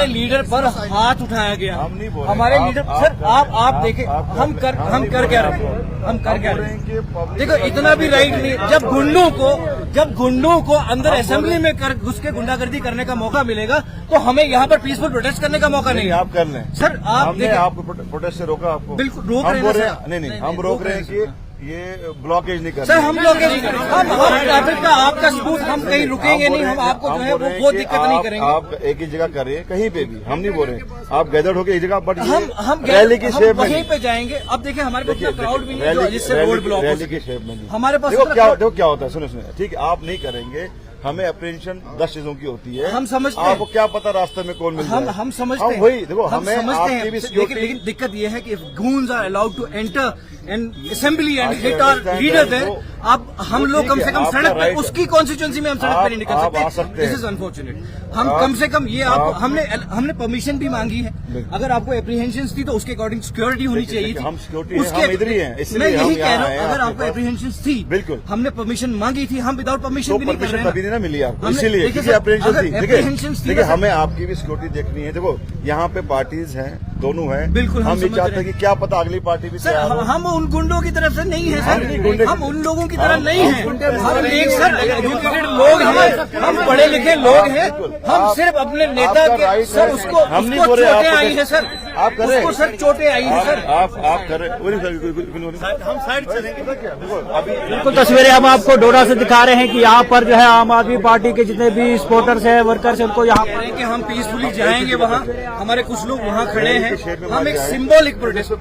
हमारे लीडर पर हाथ उठाया गया। हमारे लीडर सर आप देखें हम कर क्या रहे हैं। देखो इतना भी राइट नहीं। जब गुंडों को अंदर असेंबली में घुस के गुंडागर्दी करने का मौका मिलेगा तो हमें यहाँ पर पीसफुल प्रोटेस्ट करने का मौका नहीं। आप कर लें सर, हमने आपको प्रोटेस्ट से रोका आपको? बिल्कुल रोक रहे हैं। नहीं हम रोक रहे हैं कि ये ब्लॉकेज नहीं कर सर, हम ब्लॉकेज नहीं करेंगे। हम ट्रैफिक का आपका सबूत, हम कहीं रुकेंगे नहीं। हम आपको जो है वो दिक्कत नहीं करेंगे। आप एक ही जगह कर रहे हैं, कहीं पे भी हम नहीं बोल रहे आप गैदर होकर एक जगह, बट हम रैली की शेप में वहीं पे जाएंगे। अब देखिए हमारे पास क्राउड भी नहीं जिससे रोड ब्लॉक। रैली की शेप में हमारे पास देखो क्या होता है। सुनो ठीक है, आप नहीं करेंगे, हमें अप्रीहेंशन 10 चीजों की होती है। हम समझते हैं। आपको क्या पता रास्ते में कौन मिल जाए। हम समझते हैं। वही देखो, हम हमें समझते हैं। लेकिन दिक्कत ये है कि goons are allowed to enter and assembly and hit our leader है। अब हम लोग कम से कम सड़क पे, उसकी कॉन्स्टिट्यूंसी में हम सड़क पे नहीं निकल सकते। This is unfortunate. हम कम से कम ये आपको हमने परमिशन भी मांगी है। अगर आपको एप्रीहेंशन थी तो उसके अकॉर्डिंग सिक्योरिटी होनी चाहिए थी। हम सिक्योरिटी इधर ही हैं, मैं यही कह रहा हूँ। अगर आपको एप्रीहेंशन थी, बिल्कुल हमने परमिशन मांगी थी। हम विदाउट परमिशन भी नहीं कर रहे हैं। तभी नहीं मिली आपको, इसीलिए एप्रीहेंशन थी। देखिए हमें आपकी भी सिक्योरिटी देखनी है। देखो यहाँ पे पार्टीज हैं, दोनों हैं। बिल्कुल हम ये चाहते हैं कि क्या पता अगली पार्टी भी। सर हम उन गुंडों की तरफ से नहीं है सर, हम उन लोगों की तरह नहीं है। हम एक सर एजुकेटेड लोग हैं, हम पढ़े लिखे लोग हैं। हम सिर्फ अपने नेता के सर उसको चोटें आई है सर, उसको सर चोटें आई है सर। आप कर रहे, हम साइड चलेंगे। बिल्कुल तस्वीरें हम आपको डोडा से दिखा रहे हैं कि यहाँ पर जो है आम आदमी पार्टी के जितने भी सपोर्टर्स हैं, वर्कर्स हैं, उनको यहाँ पर कि हम पीसफुली जाएंगे वहाँ। हमारे कुछ लोग वहाँ खड़े हैं। हम एक सिंबॉलिक प्रोटेस्ट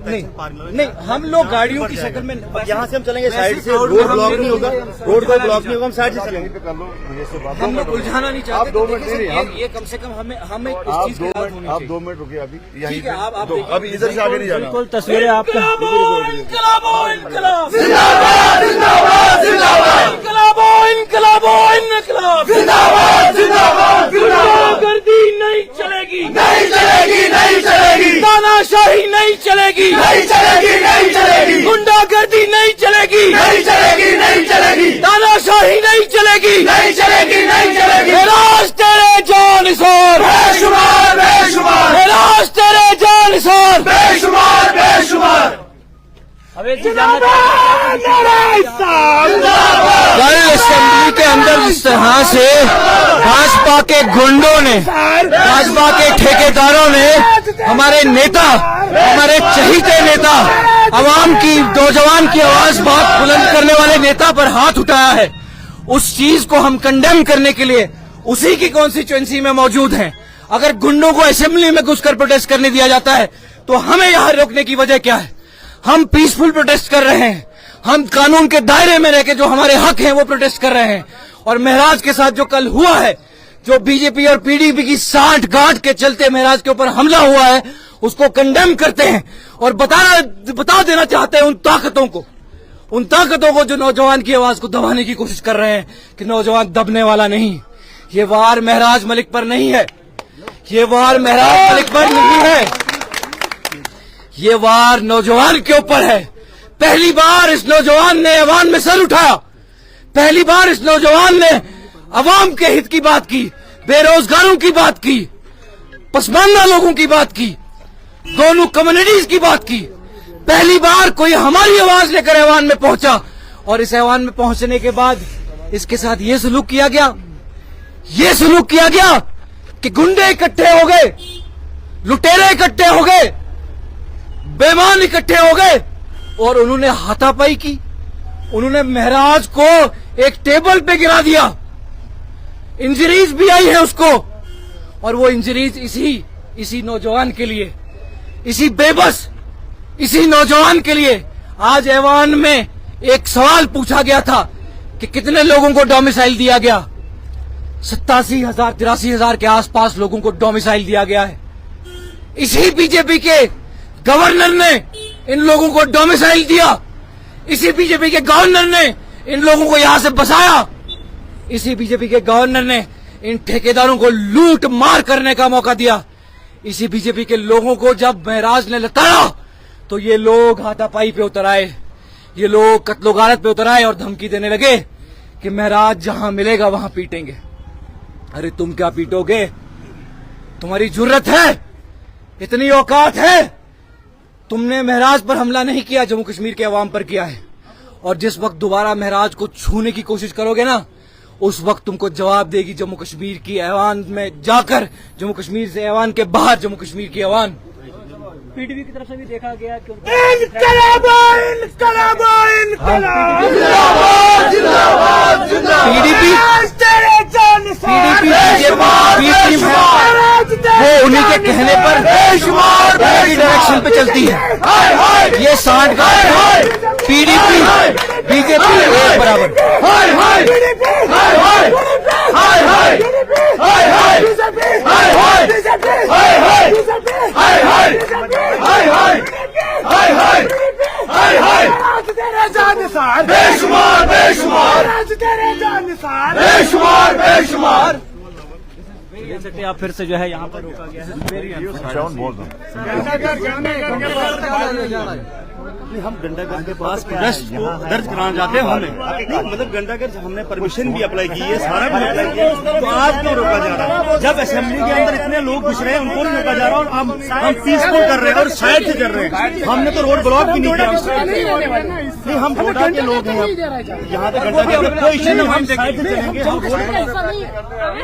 नहीं, हम लोग गाड़ियों की शक्ल में यहाँ से हम चलेंगे, साइड से रोड ब्लॉक नहीं होगा, रोड कोई ब्लॉक नहीं होगा, हम साइड से चलेंगे। हम लोग उलझाना नहीं चाहते। आप 2 मिनट ये कम से कम हमें आप 2 मिनट रुकिए अभी यहीं पे। अभी इधर से आगे नहीं जाना। बिल्कुल तस्वीरें आपको गुंडागर्दी नहीं चलेगी, नहीं चलेगी, नहीं चलेगी, तानाशाही नहीं चलेगी, नहीं चलेगी, नहीं चलेगी, गुंडागर्दी नहीं चलेगी, नहीं चलेगी, नहीं चलेगी, तानाशाही नहीं चलेगी, नहीं चलेगी, नहीं चलेगी। राज तेरे जानिसार, बेशुमार, बेशुमार, राज तेरे जानिसार, बेशुमार, बेशुमार। कल असेंबली के अंदर जिस तरह से भाजपा के गुंडों ने, भाजपा के ठेकेदारों ने हमारे नेता, हमारे चहीते नेता, आवाम की, नौजवान की आवाज बहुत बुलंद करने वाले नेता पर हाथ उठाया है, उस चीज को हम कंडेम करने के लिए उसी की कॉन्स्टिट्यूएंसी में मौजूद हैं। अगर गुंडों को असेंबली में घुसकर प्रोटेस्ट करने दिया जाता है तो हमें यहाँ रोकने की वजह क्या है? हम पीसफुल प्रोटेस्ट कर रहे हैं। हम कानून के दायरे में रह के जो हमारे हक हैं वो प्रोटेस्ट कर रहे हैं। और महराज के साथ जो कल हुआ है, जो बीजेपी और पीडीपी की साठ गांठ के चलते महराज के ऊपर हमला हुआ है, उसको कंडेम करते हैं और बता देना चाहते हैं उन ताकतों को जो नौजवान की आवाज को दबाने की कोशिश कर रहे हैं कि नौजवान दबने वाला नहीं। ये वार महराज मलिक पर नहीं है, ये वार महराज मलिक पर नहीं है, ये वार नौजवान के ऊपर है। पहली बार इस नौजवान ने अवाम में सर उठाया, पहली बार इस नौजवान ने अवाम के हित की बात की, बेरोजगारों की बात की, पसमानदा लोगों की बात की, दोनों कम्युनिटीज की बात की। पहली बार कोई हमारी आवाज लेकर ऐवान में पहुंचा और इस ऐवान में पहुंचने के बाद इसके साथ ये सलूक किया गया कि गुंडे इकट्ठे हो गए, लुटेरे इकट्ठे हो गए, बेईमान इकट्ठे हो गए और उन्होंने हाथापाई की। उन्होंने महराज को एक टेबल पे गिरा दिया। इंजरीज भी आई है उसको, और वो इंजरीज इसी नौजवान के लिए, इसी बेबस इसी नौजवान के लिए। आज ऐवान में एक सवाल पूछा गया था कि कितने लोगों को डोमिसाइल दिया गया। 87,000 83,000 के आसपास लोगों को डोमिसाइल दिया गया है। इसी बीजेपी के गवर्नर ने इन लोगों को डोमिसाइल दिया, इसी बीजेपी के गवर्नर ने इन लोगों को यहां से बसाया, इसी बीजेपी के गवर्नर ने इन ठेकेदारों को लूट मार करने का मौका दिया। इसी बीजेपी के लोगों को जब महराज ने लताड़ा तो ये लोग हाथापाई पे उतर आए, ये लोग कत्लो गारत पे उतर आए और धमकी देने लगे कि महराज जहां मिलेगा वहां पीटेंगे। अरे तुम क्या पीटोगे? तुम्हारी जुर्रत है? इतनी औकात है? तुमने महराज पर हमला नहीं किया, जम्मू कश्मीर के अवाम पर किया है। और जिस वक्त दोबारा महराज को छूने की कोशिश करोगे ना, उस वक्त तुमको जवाब देगी जम्मू कश्मीर की ऐवान में जाकर, जम्मू कश्मीर से ऐवान के बाहर जम्मू कश्मीर की ऐवान। पीडीपी की तरफ से भी देखा गया कि पीडीपी वो उन्हीं के कहने पर उनकी डायरेक्शन पे चलती है। ये सांठगांठ पीडीपी बीजेपी एक बराबर। बेशुमार बेशुमार बेशुमार बेशुमार। देख सकते हैं आप, फिर से जो है यहाँ पर रोका गया है। हम गंडागढ़ के पास अरेस्ट को दर्ज कराना चाहते हैं। हमें मतलब गंडागढ़ हमने परमिशन भी अप्लाई की है, सारा भी अप्लाई किया, तो आज क्यों रोका जा रहा है? जब असेंबली के अंदर इतने लोग घुस रहे हैं, उनको नहीं रोका जा रहा और हम पीसफुल कर रहे हैं और साइड से चल रहे हैं। हमने तो रोड ब्लॉक भी नहीं किया। नहीं, हम डोडा के लोग हैं, यहाँ पे गंडागढ़ में कोई इश्यू नहीं, हम साइड से चलेंगे। हम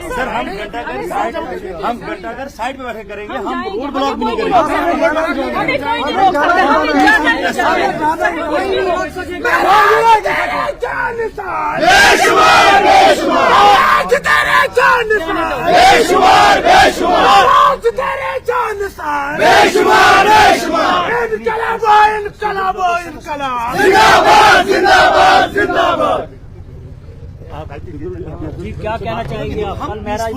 सर हम गंडागढ़ साइड पे बैठे करेंगे, हम रोड ब्लॉक भी नहीं करेंगे। जी क्या कहना चाहेंगे आप? कल महराज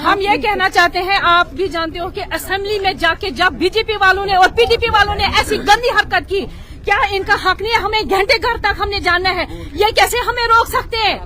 हम ये कहना चाहते हैं, आप भी जानते हो कि असेंबली में जाके जब बीजेपी वालों ने और पीडीपी वालों ने ऐसी गंदी हरकत की, क्या इनका हक नहीं है? हमें घंटे घर तक हमने जानना है, ये कैसे हमें रोक सकते हैं?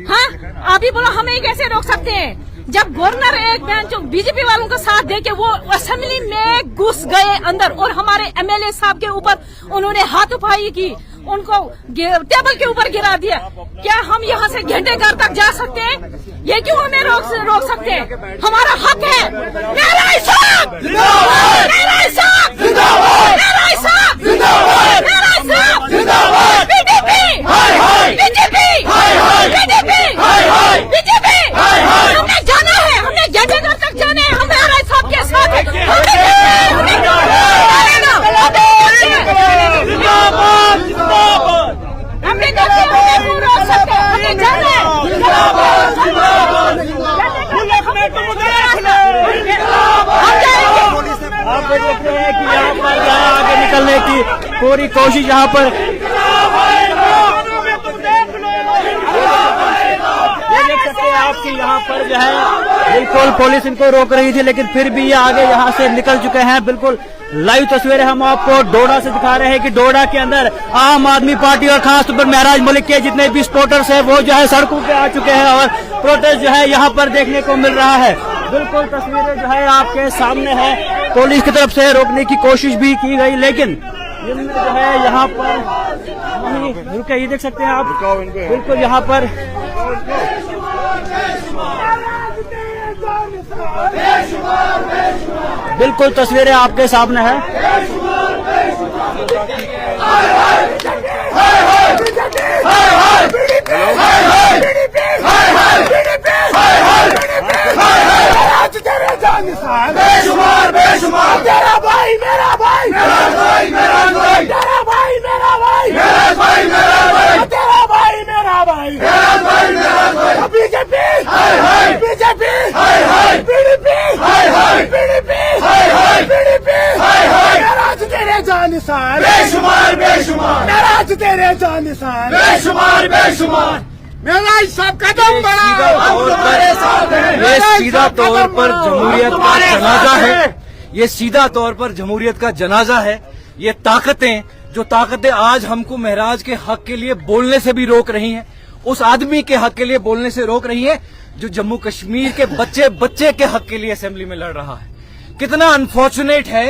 हाँ, आप ही बोलो, हमें कैसे रोक सकते हैं? जब गवर्नर एक बहन जो बीजेपी वालों का साथ दे के वो असेंबली में घुस गए अंदर और हमारे एमएलए साहब के ऊपर उन्होंने हाथापाई की, उनको टेबल के ऊपर गिरा दिया, क्या हम यहाँ से घंटे घर तक जा सकते हैं? ये क्यों हमें रोक सकते हैं? हमारा हक है। महराज साहब जिंदाबाद, महराज साहब जिंदाबाद, महराज साहब जिंदाबाद, महराज साहब जिंदाबाद, बीजेपी हाय हाय, बीजेपी हाय हाय, बीजेपी हाय हाय, बीजेपी हाय हाय। हमने जाना है, हमने घंटे घर तक जाना है, हम महराज साहब के साथ हैं। आप देख सकते हैं कि यहाँ पर आगे निकलने की पूरी कोशिश यहाँ पर ये देख सकते हैं आपकी यहाँ पर जो है बिल्कुल पुलिस इनको रोक रही थी, लेकिन फिर भी ये आगे यहाँ से निकल चुके हैं। बिल्कुल लाइव तस्वीरें हम आपको डोडा से दिखा रहे हैं कि डोडा के अंदर आम आदमी पार्टी और खासतौर पर महराज मलिक के जितने भी सपोर्टर्स हैं वो जो है सड़कों पे आ चुके हैं और प्रोटेस्ट जो है यहाँ पर देखने को मिल रहा है। बिल्कुल तस्वीरें जो है आपके सामने है, पुलिस की तरफ से रोकने की कोशिश भी की गई, लेकिन इनमें जो है यहाँ पर नहीं रुके। ये देख सकते हैं आप, बिल्कुल यहाँ पर बिल्कुल तस्वीरें आपके सामने है। बेशुमार बेशुमार, तेरा भाई मेरा भाई, मेरा भाई मेरा भाई, तेरा भाई मेरा भाई, मेरा भाई मेरा भाई, तेरा भाई मेरा भाई, मेरा भाई मेरा भाई। बीजेपी हाय हाय, बीजेपी हाय हाय, पीडीपी हाय हाय, पीडीपी हाय हाय, पीडीपी हाय हाय। महराज तेरे जानिसार, बेशुमार बेशुमार, महराज तेरे जानिसार, बेशुमार बेशुमार। महराज सब कदम बढ़ाओ, ये सीधा तौर पर जमहूरियत का जनाजा है, ये सीधा तौर पर जमहूरियत का जनाजा है। ये ताकतें आज हमको महराज के हक के लिए बोलने से भी रोक रही हैं, उस आदमी के हक के लिए बोलने से रोक रही हैं जो जम्मू कश्मीर के बच्चे के हक के लिए असेंबली में लड़ रहा है। कितना अनफॉर्चुनेट है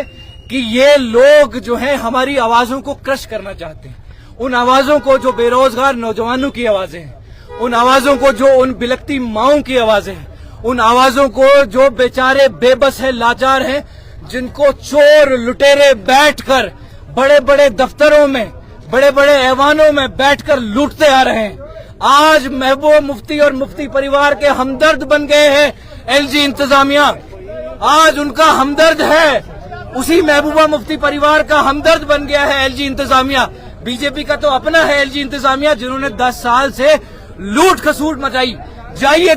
कि ये लोग जो हैं हमारी आवाजों को क्रश करना चाहते हैं, उन आवाजों को जो बेरोजगार नौजवानों की आवाजें हैं, उन आवाजों को जो उन बिलखती माओं की आवाजें हैं, उन आवाजों को जो बेचारे बेबस है, लाचार हैं, जिनको चोर लुटेरे बैठकर बड़े बड़े दफ्तरों में, बड़े बड़े ऐवानों में बैठकर लूटते आ रहे हैं। आज महबूबा मुफ्ती और मुफ्ती परिवार के हमदर्द बन गए हैं एलजी इंतजामिया। आज उनका हमदर्द है, उसी महबूबा मुफ्ती परिवार का हमदर्द बन गया है एलजी इंतजामिया। बीजेपी का तो अपना है एलजी इंतजामिया, जिन्होंने 10 साल से लूट खसूट मचाई। जाइए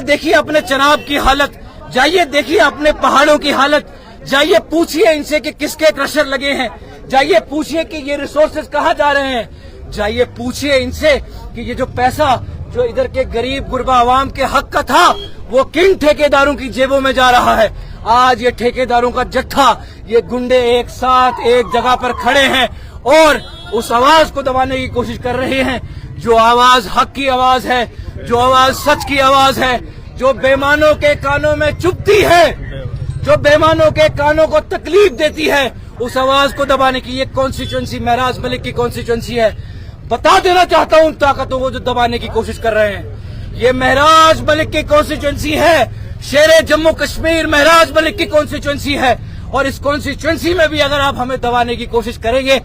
देखिए अपने चनाब की हालत, जाइए देखिए अपने पहाड़ों की हालत, जाइए पूछिए इनसे कि किसके क्रशर लगे हैं, जाइए पूछिए कि ये रिसोर्सेज कहाँ जा रहे हैं, जाइए पूछिए इनसे कि ये जो पैसा जो इधर के गरीब गुरबा आवाम के हक का था वो किन ठेकेदारों की जेबों में जा रहा है। आज ये ठेकेदारों का जत्था, ये गुंडे एक साथ एक जगह पर खड़े हैं और उस आवाज को दबाने की कोशिश कर रहे हैं, जो आवाज हक की आवाज है, जो आवाज सच की आवाज है, जो बेईमानों के कानों में चुभती है, जो बेईमानों के कानों को तकलीफ देती है, उस आवाज को दबाने की ये कॉन्स्टिट्यूएंसी महराज मलिक की कॉन्स्टिट्यूएंसी है। बता देना चाहता हूं उन ताकतों को जो दबाने की कोशिश कर रहे हैं, ये महराज मलिक की कॉन्स्टिट्यूएंसी है, शेरे जम्मू कश्मीर महराज मलिक की कॉन्स्टिट्यूएंसी है। और इस कॉन्स्टिट्यूएंसी में भी अगर आप हमें दबाने की कोशिश करेंगे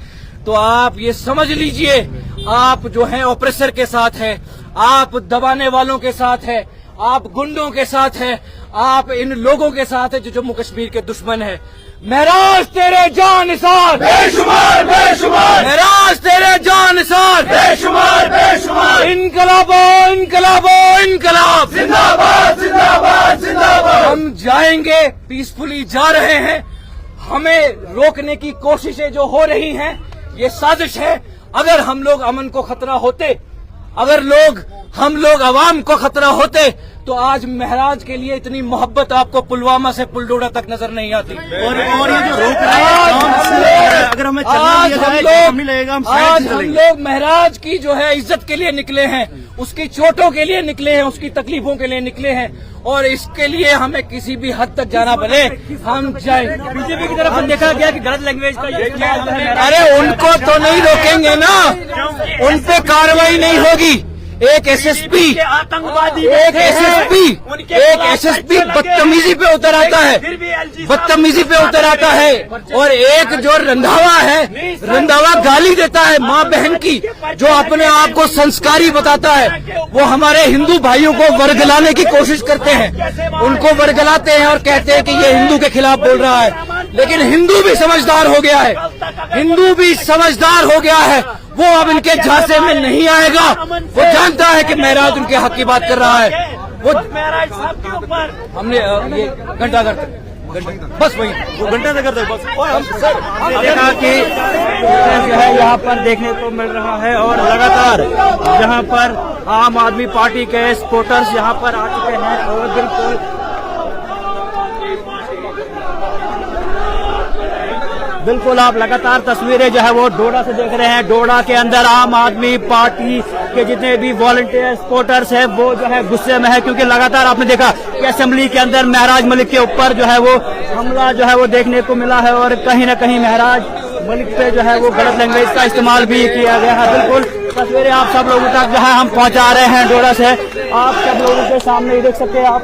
तो आप ये समझ लीजिए, आप जो है ऑपरेसर के साथ हैं, आप दबाने वालों के साथ हैं, आप गुंडों के साथ हैं, आप इन लोगों के साथ हैं जो जम्मू कश्मीर के दुश्मन है। महराज तेरे जान निसार बेशुमार बेशुमार, महराज तेरे जान निसार बेशुमार बेशुमार, इनकलाबो इनकलाबो इनकलाब, जिंदाबाद जिंदाबाद जिंदाबाद। हम जाएंगे, पीसफुली जा रहे हैं। हमें रोकने की कोशिशें जो हो रही हैं ये साजिश है। अगर हम लोग अमन को खतरा होते, अगर हम लोग अवाम को खतरा होते तो आज महराज के लिए इतनी मोहब्बत आपको पुलवामा से पुलडोडा तक नजर नहीं आती। और ये जो रोक रहे हैं, अगर हमें चलना दिया जाए तो हम नहीं लगेगा, हम साइड आज से हम चलेंगे। लोग महराज की जो है इज्जत के लिए निकले हैं, उसकी चोटों के लिए निकले हैं, उसकी तकलीफों के लिए निकले हैं और इसके लिए हमें किसी भी हद तक जाना भले हम जाए। बीजेपी की तरफ से देखा गया कि गलत लैंग्वेज का इस्तेमाल जो है, अरे उनको तो नहीं रोकेंगे ना, उन पे कार्रवाई नहीं होगी। एक एसएसपी आतंकवादी एक एसएसपी बदतमीजी पे उतर आता है, बदतमीजी पे उतर आता है। और एक जो रंधावा है, रंधावा गाली देता है माँ बहन की, जो अपने आप को संस्कारी बताता है, वो हमारे हिंदू भाइयों को वर्गलाने की कोशिश करते हैं, उनको वर्गलाते हैं और कहते हैं कि ये हिंदू के खिलाफ बोल रहा है। लेकिन हिंदू भी समझदार हो गया है, हिंदू भी समझदार हो गया है, वो अब इनके झांसे में नहीं आएगा। वो जानता है कि महराज उनके हक की बात कर रहा है। वो महराज साहब के ऊपर हमने ये घंटा बस वही वो घंटा से करते बस। देखा कि जो है यहाँ पर देखने को मिल रहा है और लगातार यहाँ पर आम आदमी पार्टी के सपोर्टर्स यहाँ पर आ चुके हैं और बिल्कुल आप लगातार तस्वीरें जो है वो डोडा से देख रहे हैं। डोडा के अंदर आम आदमी पार्टी के जितने भी वॉलंटियर सपोर्टर्स हैं वो जो है गुस्से में है, क्योंकि लगातार आपने देखा कि असेंबली के अंदर महराज मलिक के ऊपर जो है वो हमला जो है वो देखने को मिला है और कहीं न कहीं महराज मलिक पे जो है वो गलत लैंग्वेज का इस्तेमाल भी किया गया है। बिल्कुल तस्वीरें आप सब लोगों तक जो है हम पहुंचा रहे हैं डोडा से। आप सब लोगों के सामने ही देख सकते हैं आप।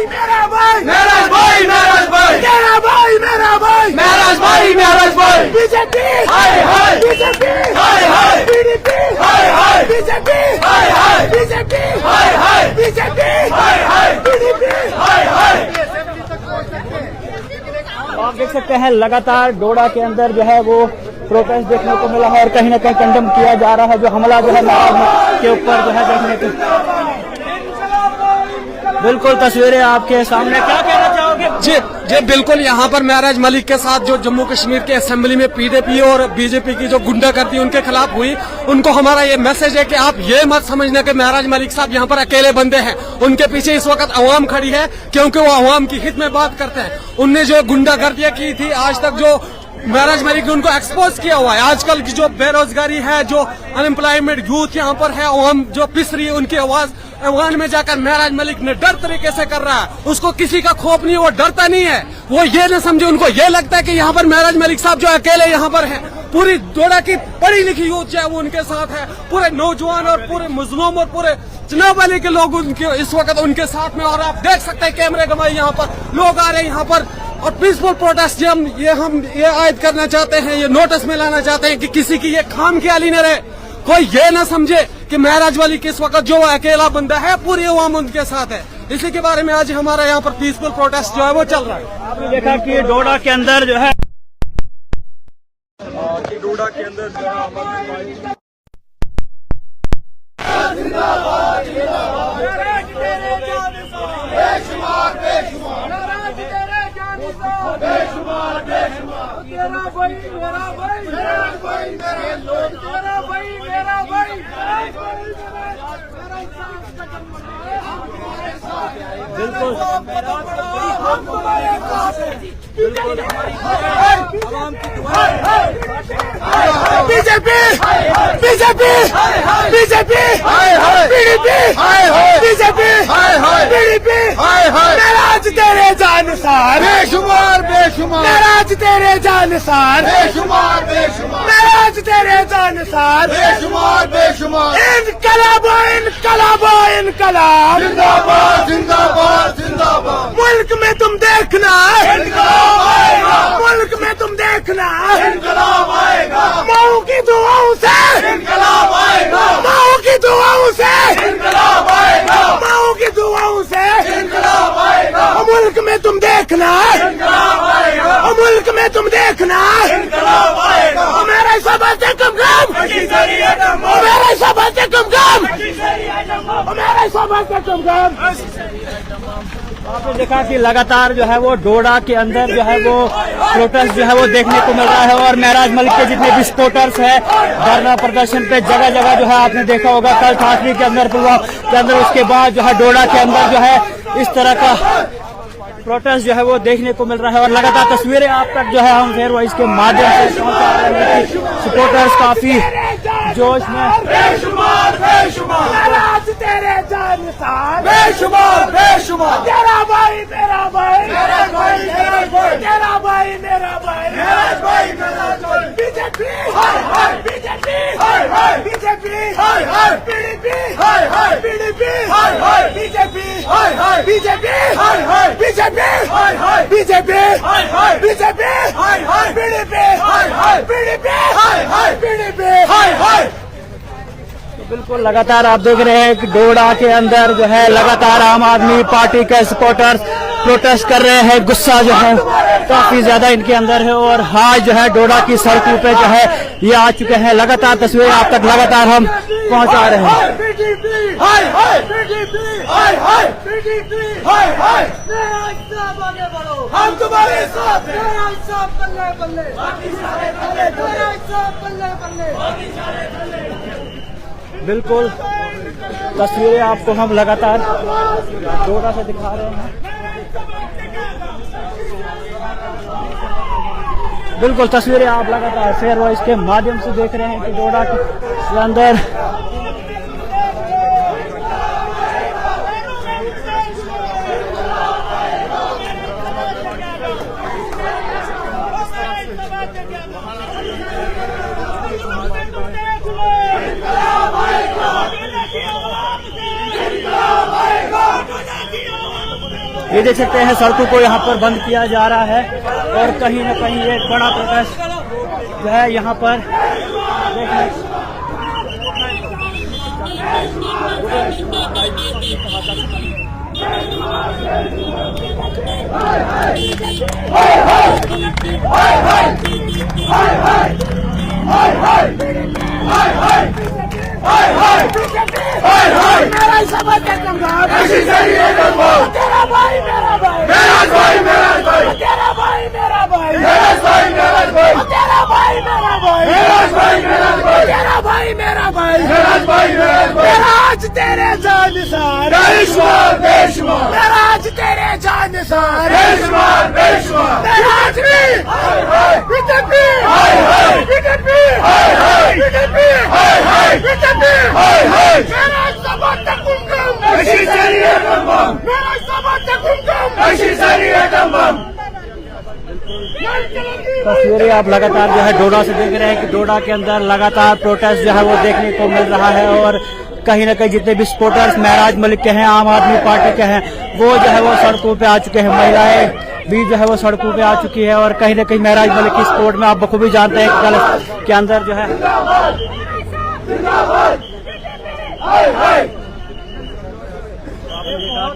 मेरा भाई महराज भाई, महराज भाई, मेरा भाई मेरा भाई, महराज भाई, महराज भाई, बीजेपी हाय हाय, बीजेपी हाय हाय, पीडीपी हाय हाय, बीजेपी हाय हाय, बीजेपी हाय हाय, बीजेपी हाय हाय, पीडीपी हाय हाय। आप देख सकते हैं लगातार डोडा के अंदर जो है वो प्रोटेस्ट देखने को मिला है और कहीं न कहीं कंडेम किया जा रहा है जो हमला जो है महराज के ऊपर जो है देखने को। बिल्कुल तस्वीरें आपके सामने, क्या कहना चाहोगे? जी बिल्कुल, यहाँ पर महराज मलिक के साथ जो जम्मू कश्मीर के असेंबली में पीडीपी और बीजेपी की जो गुंडागर्दी उनके खिलाफ हुई, उनको हमारा ये मैसेज है कि आप ये मत समझना कि महराज मलिक साहब यहाँ पर अकेले बंदे हैं। उनके पीछे इस वक्त अवाम खड़ी है, क्योंकि वो अवाम की हित में बात करते हैं। उनने जो गुंडागर्दियां की थी, आज तक जो महराज मलिक ने उनको एक्सपोज किया हुआ है। आजकल की जो बेरोजगारी है, जो अनएम्प्लॉयमेंट यूथ यहाँ पर है, अवाम जो पिस रही है, उनकी आवाज ऐवान में जाकर महराज मलिक ने डर तरीके से कर रहा है, उसको किसी का खौफ नहीं, वो डरता नहीं है। वो ये न समझे, उनको ये लगता है कि यहाँ पर महराज मलिक साहब जो अकेले यहाँ पर हैं, पूरी डोडा की पढ़ी लिखी यूथ जो है वो उनके साथ है, पूरे नौजवान और पूरे मुस्लिम और पूरे चुनाव वाले के लोग उनके इस वक्त उनके साथ में। और आप देख सकते हैं कैमरे गवाही, यहाँ पर लोग आ रहे हैं यहाँ पर और पीसफुल प्रोटेस्ट हम ये आयद करना चाहते हैं, ये नोटिस में लाना चाहते हैं कि किसी की ये खामख्याली न रहे, कोई ये ना समझे कि महराज मलिक इस वक्त जो अकेला बंदा है, पूरी अवाम उनके साथ है। इसी के बारे में आज हमारा यहाँ पर पीसफुल प्रोटेस्ट जो है वो चल रहा है। आपने देखा कि डोडा के अंदर जो है डोडा के अंदर जो है BJP BJP BJP PDP BJP PDP नाराज तेरे जानसार बेशुमार बेशुमार नाराज तेरे जानसार बेशुमार बेशुमार नाराज तेरे जानसार बेशुमार बेशुमार इनकलाब इनकलाब इनकलाब जिंदाबाद जिंदाबाद जिंदाबाद मुल्क में तुम देखना इनकलाब आएगा मुल्क में तुम देखना इनकलाब आएगा माओ की दुआओं से इनकलाब आएगा माओ की दुआओं से इनकलाब आएगा माओ की दुआओं से इनकलाब आएगा मुल्क में तुम देखना इनकलाब आएगा मुल्क में तुम देखना इनकलाब आएगा मेरे सब से कम कम मेरे सब से कम कम मेरे सब से कम कम। आपने देखा कि लगातार जो है वो डोडा के अंदर जो है वो प्रोटेस्ट जो है वो देखने को मिल रहा है और महराज मलिक के जितने भी सपोर्टर्स है धरना प्रदर्शन पे जगह जगह जो है आपने देखा होगा कल ठाकरे के अंदर पुलवामा के अंदर, उसके बाद जो है डोडा के अंदर जो है इस तरह का प्रोटेस्ट जो है वो देखने को मिल रहा है और लगातार तस्वीरें आप तक जो है हम फेयर वॉइस के माध्यम से पहुंचा रहे हैं कि सपोर्टर्स काफी जोश में बेशुमार बेशुमार आज तेरे जानसार बेशुमार बेशुमार तेरा भाई मेरा भाई मेरा भाई मेरा भाई तेरा भाई मेरा भाई मेरा भाई मेरा भाई बीजेपी हाय हाय बीजेपी हाय हाय बीजेपी हाय हाय पीडीपी हाय हाय पीडीपी हाय हाय बीजेपी हाय हाय बीजेपी हाय हाय बीजेपी हाय हाय बीजेपी हाय हाय बीजेपी हाय हाय पीडीपी हाय हाय पीडीपी हाय हाय पीडीपी हाय हाय। बिल्कुल लगातार आप देख रहे हैं कि डोडा के अंदर जो है लगातार आम आदमी पार्टी के सपोर्टर्स प्रोटेस्ट कर रहे हैं, गुस्सा जो है काफी ज्यादा इनके अंदर है और आज जो है डोडा की सड़कों पे जो है ये आ चुके हैं। लगातार तस्वीरें आप तक लगातार हम पहुंचा रहे हैं। हम तुम्हारे साथ बिल्कुल तस्वीरें आपको हम लगातार डोडा से दिखा रहे हैं। बिल्कुल तस्वीरें आप लगातार फेयर वॉइस के माध्यम से देख रहे हैं कि डोडा के अंदर ये देख सकते हैं सड़कों को यहाँ पर बंद किया जा रहा है और कहीं न कहीं एक बड़ा प्रोटेस्ट जो है यहाँ पर तेरा भाई मेरा भाई मेरा भाई मेरा भाई तेरा भाई मेरा भाई मेरा भाई मेरा भाई तेरा भाई मेरा भाई मेरा भाई मेरा भाई तेरा भाई मेरा भाई मेरा भाई मेरा भाई तेरा आज तेरे जानसार बेशुमार बेशुमार तेरा आज तेरे जानसार बेशुमार बेशुमार तेरा आज बीजेपी हाय हाय बीजेपी हाय हाय बीजेपी हाय हाय बीजेपी हाय हाय तेरा समर्थक तस्वीरें आप लगातार जो है डोडा से देख रहे हैं कि डोडा के अंदर लगातार प्रोटेस्ट जो है वो देखने को मिल रहा है और कहीं न कहीं जितने भी सपोर्टर्स महराज मलिक के हैं, आम आदमी पार्टी के हैं, वो जो है वो सड़कों पे आ चुके हैं। महिलाएं भी जो है वो सड़कों पे आ चुकी है और कहीं न कहीं महराज मलिक की सपोर्ट में आप बखूबी जानते हैं कि कल के अंदर जो है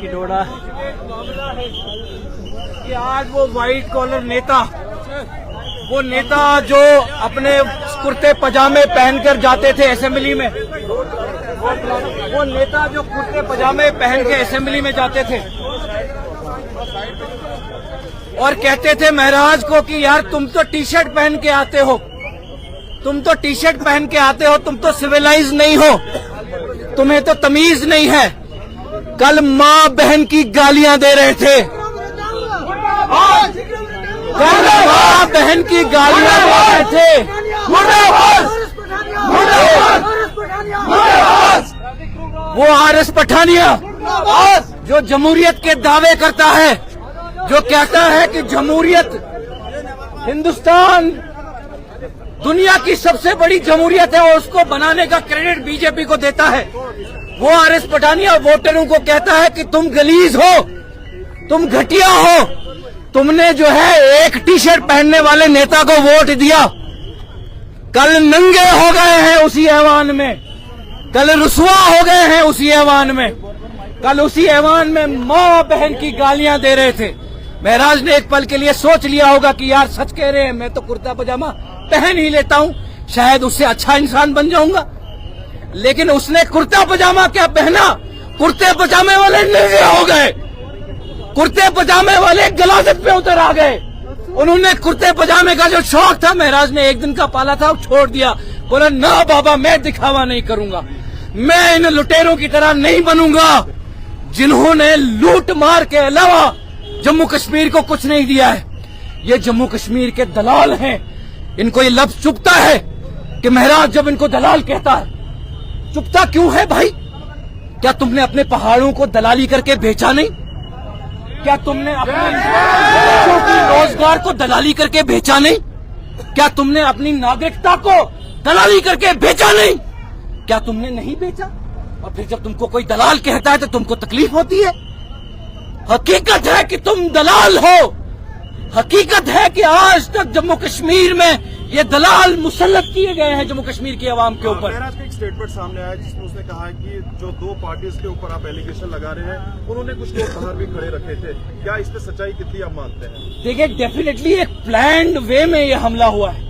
कि डोडा कि आज वो व्हाइट कॉलर नेता, वो नेता जो अपने कुर्ते पजामे पहनकर जाते थे असेंबली में, वो नेता जो कुर्ते पजामे पहन के असेंबली में जाते थे और कहते थे महराज को कि यार तुम तो टी शर्ट पहन के आते हो, तुम तो टी शर्ट पहन के आते हो, तुम तो सिविलाइज नहीं हो, तुम्हें तो तमीज नहीं है। कल माँ बहन की गालियां दे रहे थे, कल माँ बहन की गालियां दे रहे थे। वो आरएस पठानिया जो जमहूरियत के दावे करता है, जो कहता है कि जमहूरियत, हिंदुस्तान दुनिया की सबसे बड़ी जमहूरियत है और उसको बनाने का क्रेडिट बीजेपी को देता है, वो आरएस पठानिया वोटरों को कहता है कि तुम गलीज हो, तुम घटिया हो, तुमने जो है एक टी शर्ट पहनने वाले नेता को वोट दिया। कल नंगे हो गए हैं उसी ऐवान में, कल रुसवा हो गए हैं उसी ऐवान में, कल उसी ऐवान में माँ बहन की गालियां दे रहे थे। महराज ने एक पल के लिए सोच लिया होगा कि यार सच कह रहे हैं, मैं तो कुर्ता पजामा पहन ही लेता हूं, शायद उससे अच्छा इंसान बन जाऊंगा। लेकिन उसने कुर्ता पजामा क्या पहना, कुर्ते पजामे वाले नंगे हो गए, कुर्ते पजामे वाले गलाजत पे उतर आ गए। उन्होंने कुर्ते पजामे का जो शौक था महराज ने एक दिन का पाला था, वो छोड़ दिया। बोला ना बाबा, मैं दिखावा नहीं करूंगा, मैं इन लुटेरों की तरह नहीं बनूंगा जिन्होंने लूट मार के अलावा जम्मू कश्मीर को कुछ नहीं दिया है। ये जम्मू कश्मीर के दलाल हैं। इनको ये लफ्ज चुभता है कि महराज जब इनको दलाल कहता है, चुभता क्यों है भाई? क्या तुमने अपने पहाड़ों को दलाली करके बेचा नहीं? क्या तुमने अपने बच्चों की रोजगार को दलाली करके बेचा नहीं? क्या तुमने अपनी नागरिकता को दलाली करके बेचा नहीं? क्या तुमने नहीं बेचा? और फिर जब तुमको कोई दलाल कहता है तो तुमको तकलीफ होती है। हकीकत है कि तुम दलाल हो, हकीकत है कि आज तक जम्मू कश्मीर में ये दलाल मुसल्लत किए गए हैं जम्मू कश्मीर की आवाम के ऊपर। महराज का एक स्टेटमेंट सामने आया जिसमें उसने कहा है कि जो दो पार्टीज के ऊपर आप एलिगेशन लगा रहे हैं, उन्होंने कुछ लोग बाहर भी खड़े रखे थे, क्या इस पे सच्चाई कितनी आप मानते हैं? देखिए, डेफिनेटली एक प्लान्ड वे में ये हमला हुआ है।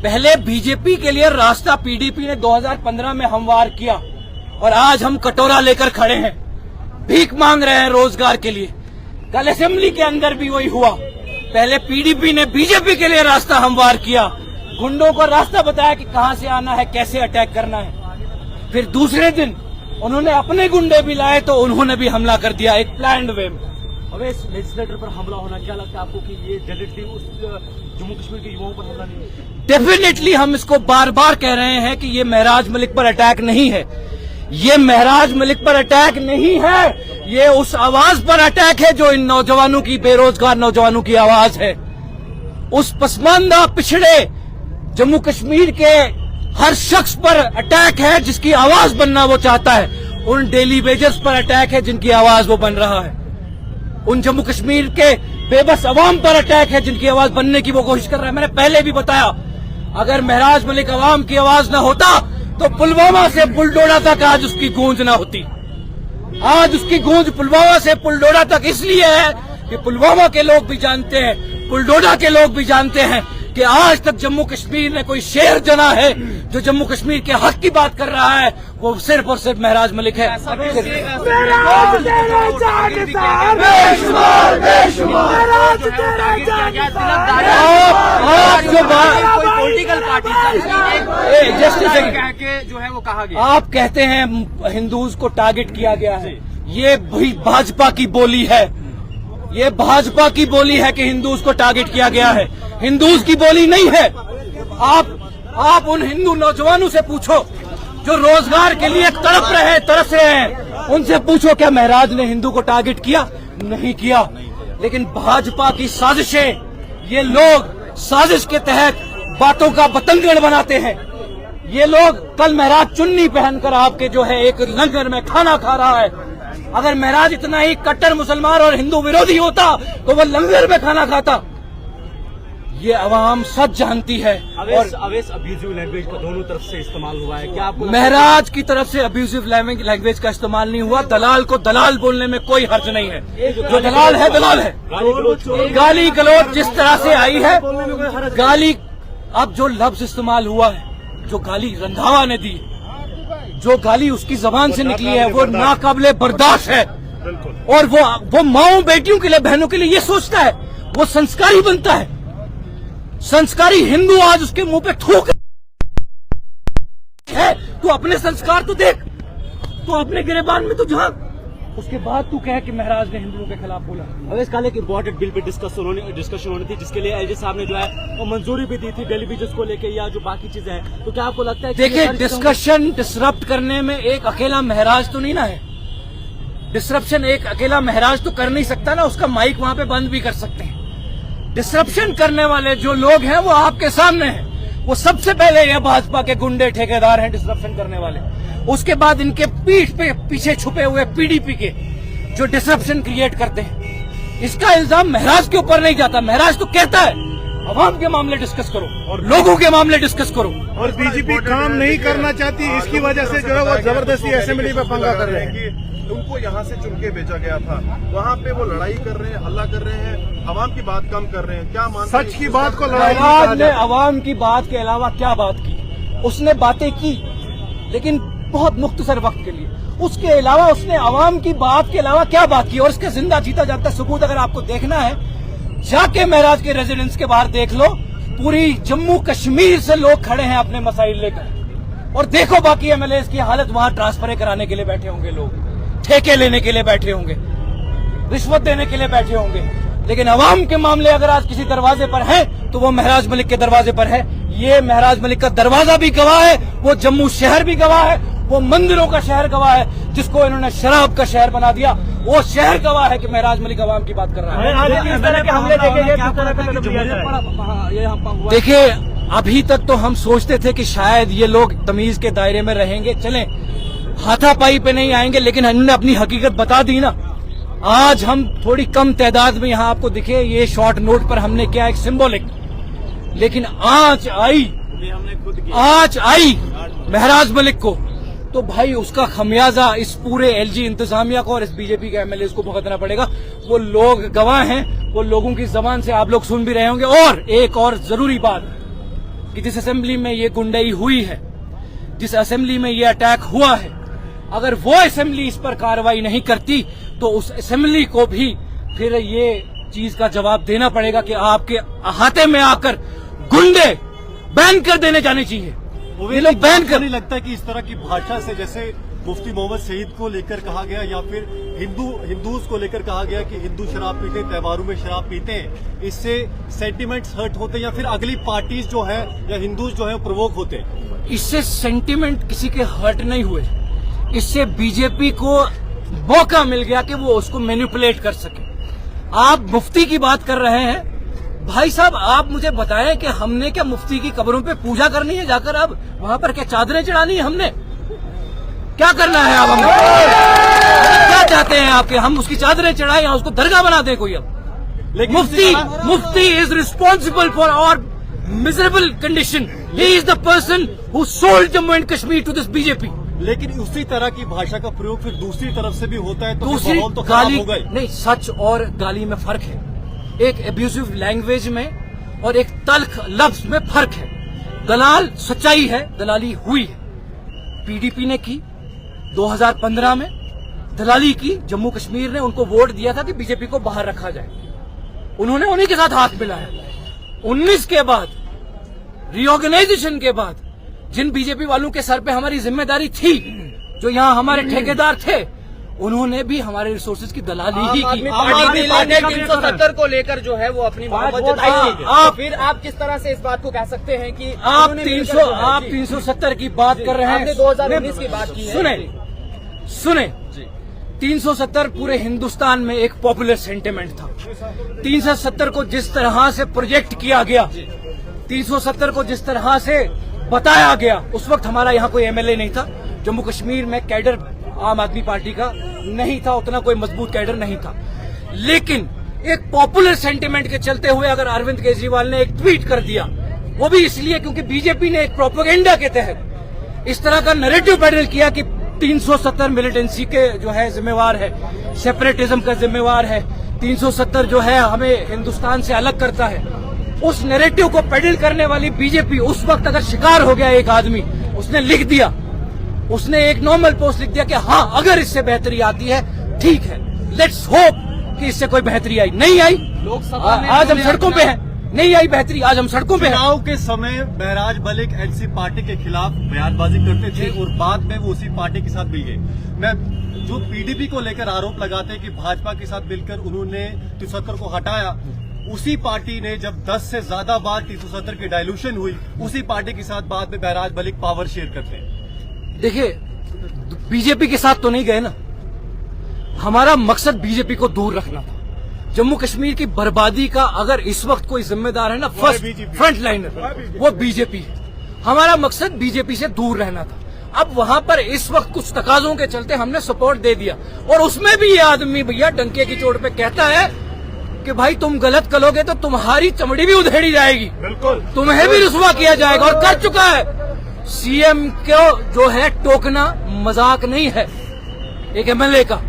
पहले बीजेपी के लिए रास्ता पीडीपी ने 2015 में हमवार किया और आज हम कटोरा लेकर खड़े हैं, भीख मांग रहे हैं रोजगार के लिए। कल असेंबली के अंदर भी वही हुआ। पहले पीडीपी ने बीजेपी के लिए रास्ता हमवार किया, गुंडों को रास्ता बताया कि कहां से आना है, कैसे अटैक करना है। फिर दूसरे दिन उन्होंने अपने गुंडे भी लाए तो उन्होंने भी हमला कर दिया एक प्लान्ड वे में। अब इस लेजिस्लेटर पर हमला होना, क्या लगता है आपको कि ये डायरेक्टली उस जम्मू कश्मीर के युवाओं पर हमला नहीं है? डेफिनेटली हम इसको बार बार कह रहे हैं कि ये महराज मलिक पर अटैक नहीं है, ये महराज मलिक पर अटैक नहीं है, ये उस आवाज पर अटैक है जो इन नौजवानों की, बेरोजगार नौजवानों की आवाज है। उस पसमानदा पिछड़े जम्मू कश्मीर के हर शख्स पर अटैक है जिसकी आवाज बनना वो चाहता है। उन डेली वेजर्स पर अटैक है जिनकी आवाज वो बन रहा है। उन जम्मू कश्मीर के बेबस अवाम पर अटैक है जिनकी आवाज बनने की वो कोशिश कर रहा है। मैंने पहले भी बताया, अगर महराज मलिक अवाम की आवाज न होता तो पुलवामा से पुलडोडा तक आज उसकी गूंज न होती। आज उसकी गूंज पुलवामा से पुलडोडा तक इसलिए है कि पुलवामा के लोग भी जानते हैं, पुलडोडा के लोग भी जानते हैं कि आज तक जम्मू कश्मीर ने कोई शेर जना है जो जम्मू कश्मीर के हक की बात कर रहा है, वो सिर्फ और सिर्फ महराज मलिक है। पॉलिटिकल पार्टी जो है वो कहा गया, आप कहते हैं हिंदूज को टारगेट किया गया है, ये भी भाजपा की बोली है, ये भाजपा की बोली है कि हिंदूज को टारगेट किया गया है। हिंदूज की बोली नहीं है। आप उन हिंदू नौजवानों से पूछो जो रोजगार के लिए तड़प रहे, तरस रहे हैं, उनसे पूछो क्या महराज ने हिंदू को टारगेट किया? नहीं किया। लेकिन भाजपा की साजिशें, ये लोग साजिश के तहत बातों का बतंगड़ बनाते हैं। ये लोग, कल महराज चुन्नी पहनकर आपके जो है एक लंगर में खाना खा रहा है। अगर महराज इतना ही कट्टर मुसलमान और हिंदू विरोधी होता तो वो लंगर में खाना खाता। ये अवाम सच जानती है। और अवेश अब्यूजिव लैंग्वेज का दोनों तरफ से इस्तेमाल हुआ है, क्या आपको महराज की तरफ से अब्यूजिव लैंग्वेज का इस्तेमाल नहीं हुआ। दलाल को दलाल बोलने में कोई हर्ज नहीं है। जो दलाल है दलाल है। गाली गलौज जिस तरह से आई है, गाली, अब जो लफ्ज इस्तेमाल हुआ है, जो गाली रंधावा ने दी, जो गाली उसकी जबान से निकली है, वो नाकाबिले बर्दाश्त है। और वो माओ बेटियों के लिए, बहनों के लिए ये सोचता है, वो संस्कारी बनता है। संस्कारी हिंदू आज उसके मुंह पे थूक है। तू अपने संस्कार तो देख, तू अपने गिरेबान में तो झांक, उसके बाद तू कह कि महराज ने हिंदुओं के खिलाफ बोला। अवेश काले की इम्पोर्टेंट बिल पे डिस्कशन होनी थी, जिसके लिए एलजी साहब ने जो है वो मंजूरी भी दी थी, डेलीविजन को लेकर या जो बाकी चीजें हैं। तो क्या आपको लगता है? देखिए, डिस्कशन डिसरप्ट करने में एक अकेला महराज तो नहीं ना है। डिसरप्शन एक अकेला महराज तो कर नहीं सकता ना, उसका माइक वहां पे बंद भी कर सकते हैं। डिसरप्शन करने वाले जो लोग हैं वो आपके सामने हैं। वो सबसे पहले ये भाजपा के गुंडे ठेकेदार हैं डिसरप्शन करने वाले। उसके बाद इनके पीठ पे पीछे छुपे हुए पीडीपी के जो डिसरप्शन क्रिएट करते हैं। इसका इल्जाम महराज के ऊपर नहीं जाता। महराज तो कहता है अवाम के मामले डिस्कस करो और लोगों के मामले डिस्कस करो। और बीजेपी काम नहीं करना चाहती, इसकी वजह से जो है वो जबरदस्ती असेंबली में पंगा कर रहे हैं। उनको यहाँ से चुन के भेजा गया था, वहाँ पे वो लड़ाई कर रहे हैं, हल्ला कर रहे हैं, अवाम की बात कम कर रहे हैं। क्या मानते हैं? सच की बात को लड़ाई महराज ने अवाम की बात के अलावा क्या बात की? उसने बातें की, लेकिन बहुत मुख्तसर वक्त के लिए। उसके अलावा उसने अवाम की बात के अलावा क्या बात की? और इसके जिंदा जीता जाता सबूत अगर आपको देखना है, जाके महराज के रेजिडेंस के बाहर देख लो। पूरी जम्मू कश्मीर से लोग खड़े हैं अपने मसाइल लेकर। और देखो बाकी एमएलए की हालत, वहां ट्रांसफर कराने के लिए बैठे होंगे लोग, ठेके लेने के लिए बैठे होंगे, रिश्वत देने के लिए बैठे होंगे। लेकिन अवाम के मामले अगर आज किसी दरवाजे पर हैं तो वो महराज मलिक के दरवाजे पर है। ये महराज मलिक का दरवाजा भी गवाह है, वो जम्मू शहर भी गवाह है, वो मंदिरों का शहर गवाह है, जिसको इन्होंने शराब का शहर बना दिया। वो शहर गवाह है कि महराज मलिक अवाम की बात कर रहा है। देखिए, अभी तक तो हम सोचते थे कि शायद ये लोग तमीज के दायरे में रहेंगे, चलें, हाथापाई पे नहीं आएंगे, लेकिन इन्होंने अपनी हकीकत बता दी ना। आज हम थोड़ी कम तादाद में यहाँ आपको दिखे, ये शॉर्ट नोट पर हमने किया एक सिंबॉलिक, लेकिन आज आई महराज मलिक को, तो भाई उसका खमियाजा इस पूरे एलजी इंतजामिया को और इस बीजेपी के एमएलए को भुगतना पड़ेगा। वो लोग गवाह हैं, वो लोगों की जबान से आप लोग सुन भी रहे होंगे। और एक और जरूरी बात कि जिस असेंबली में ये गुंडाई हुई है, जिस असेंबली में ये अटैक हुआ है, अगर वो असेंबली इस पर कार्रवाई नहीं करती तो उस असेंबली को भी फिर ये चीज का जवाब देना पड़ेगा कि आपके अहाते में आकर गुंडे बैन कर देने जाने चाहिए। ये लोग बैन कर। नहीं लगता कि इस तरह की भाषा से, जैसे मुफ्ती मोहम्मद शहीद को लेकर कहा गया या फिर हिंदूज को लेकर कहा गया कि हिंदू शराब पीते हैं, त्योहारों में शराब पीते हैं, इससे सेंटिमेंट्स हर्ट होते हैं या फिर अगली पार्टीज जो है या हिंदूज जो है प्रोवोक होते हैं? इससे सेंटिमेंट किसी के हर्ट नहीं हुए, इससे बीजेपी को मौका मिल गया कि वो उसको मैनिपुलेट कर सके। आप मुफ्ती की बात कर रहे हैं, भाई साहब आप मुझे बताएं कि हमने क्या मुफ्ती की कब्रों पे पूजा करनी है जाकर? अब वहां पर क्या चादरें चढ़ानी है? हमने क्या करना है? अब हम क्या चाहते हैं आपके? हम उसकी चादरें चढ़ाएं या उसको दरगाह बना दें कोई? अब Mufti is responsible for our miserable condition. He is the person who sold Jammu and Kashmir to this BJP. लेकिन उसी तरह की भाषा का प्रयोग फिर दूसरी तरफ से भी होता है, तो दूसरी माहौल तो गाली होगा ही। नहीं, सच और गाली में फर्क है। एक एब्यूजिव लैंग्वेज में और एक तल्ख लफ्ज में फर्क है। दलाल सच्चाई है, दलाली हुई है, पीडीपी ने की 2015 में दलाली की। जम्मू कश्मीर ने उनको वोट दिया था कि बीजेपी को बाहर रखा जाए, उन्होंने उन्हीं के साथ हाथ मिलाया। 19 के बाद, रीऑर्गेनाइजेशन के बाद, जिन बीजेपी वालों के सर पे हमारी जिम्मेदारी थी, जो यहाँ हमारे ठेकेदार थे, उन्होंने भी हमारे रिसोर्सेज की दलाली ही की। आम आदमी पार्टी 370 को लेकर जो है वो अपनी मोहब्बत जताई थी। आप फिर आप किस तरह से इस बात को कह सकते हैं कि आप 370 की बात कर रहे हैं। आपने 2019 की बात की है। सुने 370 पूरे हिंदुस्तान में एक पॉपुलर सेंटिमेंट था। 370 को जिस तरह से प्रोजेक्ट किया गया, 370 को जिस तरह से बताया गया, उस वक्त हमारा यहाँ कोई एमएलए नहीं था। जम्मू कश्मीर में कैडर आम आदमी पार्टी का नहीं था, उतना कोई मजबूत कैडर नहीं था। लेकिन एक पॉपुलर सेंटिमेंट के चलते हुए अगर अरविंद केजरीवाल ने एक ट्वीट कर दिया, वो भी इसलिए क्योंकि बीजेपी ने एक प्रोपेगेंडा के तहत इस तरह का नैरेटिव पैडल किया कि 370 मिलिटेंसी के जो है जिम्मेवार है, सेपरेटिज्म का जिम्मेवार है, 370 जो है हमें हिंदुस्तान से अलग करता है। उस नैरेटिव को पैडल करने वाली बीजेपी उस वक्त अगर शिकार हो गया एक आदमी, उसने लिख दिया, उसने एक नॉर्मल पोस्ट लिख दिया कि हाँ अगर इससे बेहतरी आती है ठीक है, लेट्स होप कि इससे कोई बेहतरी आई। नहीं आई, लोकसभा में आज हम सड़कों पे हैं। नहीं आई बेहतरी, आज हम सड़कों पे हैं। चुनाव के समय महराज मलिक एनसी पार्टी के खिलाफ बयानबाजी करते थे और बाद में वो उसी पार्टी के साथ मिल गए। मैं जो पीडीपी को लेकर आरोप लगाते हैं कि भाजपा के साथ मिलकर उन्होंने 370 को हटाया, उसी पार्टी ने जब 10 से ज्यादा बार 370 की डायलूशन हुई, उसी पार्टी के साथ बाद में महराज मलिक पावर शेयर करते हैं। देखिए, बीजेपी के साथ तो नहीं गए ना, हमारा मकसद बीजेपी को दूर रखना था। जम्मू कश्मीर की बर्बादी का अगर इस वक्त कोई जिम्मेदार है ना, फर्स्ट फ्रंट लाइनर वो बीजेपी है। हमारा मकसद बीजेपी से दूर रहना था। अब वहां पर इस वक्त कुछ तकाजों के चलते हमने सपोर्ट दे दिया, और उसमें भी ये आदमी भैया डंके की चोट पे कहता है कि भाई तुम गलत करोगे तो तुम्हारी चमड़ी भी उधेड़ी जाएगी, बिल्कुल तुम्हें भी रुसवा किया जाएगा, और कर चुका है। सीएम को जो है टोकना मजाक नहीं है एक एमएलए का,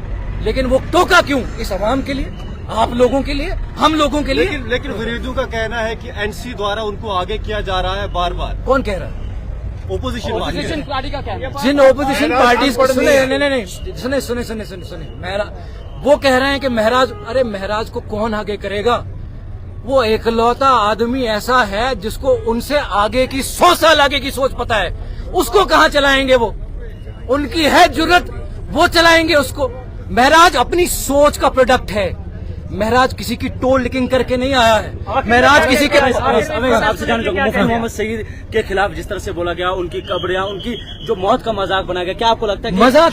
लेकिन वो टोका क्यों? इस आवाम के लिए, आप लोगों के लिए, हम लोगों के लिए। लेकिन विरोधियों का कहना है कि एनसी द्वारा उनको आगे किया जा रहा है बार बार। कौन कह रहा है? ओपोजिशन पार्टी का क्या? जिन ओपोजिशन पार्टी सुने वो कह रहे हैं कि महराज, अरे महराज को कौन आगे करेगा? वो एकलौता आदमी ऐसा है जिसको उनसे आगे की 100 साल आगे की सोच पता है। उसको कहाँ चलाएंगे? वो उनकी है जुर्रत, वो चलाएंगे उसको। महराज अपनी सोच का प्रोडक्ट है। महराज किसी की टोल लिकिंग करके नहीं आया है। महराज किसी के आपसे जानना चाहूंगा, मुफ्ती मोहम्मद सईद के खिलाफ जिस तरह से बोला गया, उनकी कब्र या उनकी जो मौत का मजाक बनाया गया, क्या आपको लगता है मजाक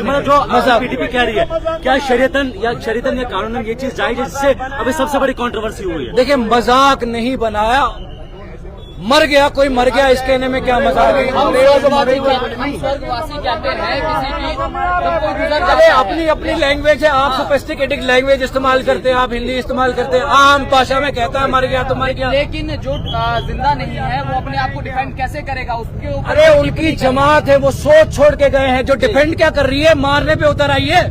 मतलब जो पीडीपी कह रही है, क्या शरीयतन या कानूनन ये चीज जायज है, जिससे अभी सबसे बड़ी कंट्रोवर्सी हुई है? देखिए, मजाक नहीं बनाया, मर गया कोई मर गया, इस कहने में क्या मजाक है? अरे अपनी अपनी लैंग्वेज है, आप सोफिस्टिकेटेड लैंग्वेज इस्तेमाल करते हैं, आप हिंदी इस्तेमाल करते हैं, आम भाषा में कहता है मर गया तो मर गया। लेकिन जो जिंदा नहीं है वो अपने आप को डिफेंड कैसे करेगा? उसके ऊपर अरे उनकी जमात है, वो सोच छोड़ के गए हैं। जो डिफेंड क्या कर रही है? मारने पे उतर आई है।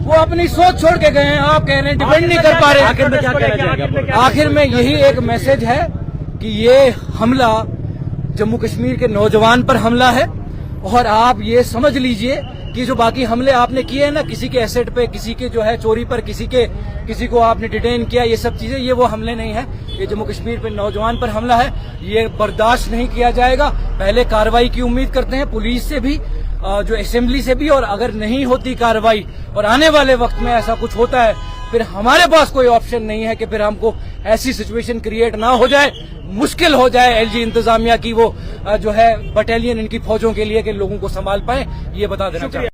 वो अपनी सोच छोड़ के गए हैं, आप कह रहे हैं डिफेंड नहीं कर पा रहे। आखिर में क्या कहना चाहेंगे? आखिर में यही एक मैसेज है कि ये हमला जम्मू कश्मीर के नौजवान पर हमला है, और आप ये समझ लीजिए कि जो बाकी हमले आपने किए हैं ना, किसी के एसेट पे, किसी के जो है चोरी पर, किसी को आपने डिटेन किया, ये सब चीजें, ये वो हमले नहीं है। ये जम्मू कश्मीर पे नौजवान पर हमला है, ये बर्दाश्त नहीं किया जाएगा। पहले कार्रवाई की उम्मीद करते हैं पुलिस से भी, जो असेंबली से भी, और अगर नहीं होती कार्रवाई और आने वाले वक्त में ऐसा कुछ होता है, फिर हमारे पास कोई ऑप्शन नहीं है कि फिर हमको ऐसी सिचुएशन क्रिएट ना हो जाए, मुश्किल हो जाए एलजी इंतजामिया की वो जो है बटालियन इनकी फौजों के लिए कि लोगों को संभाल पाए। ये बता देना चाहिए।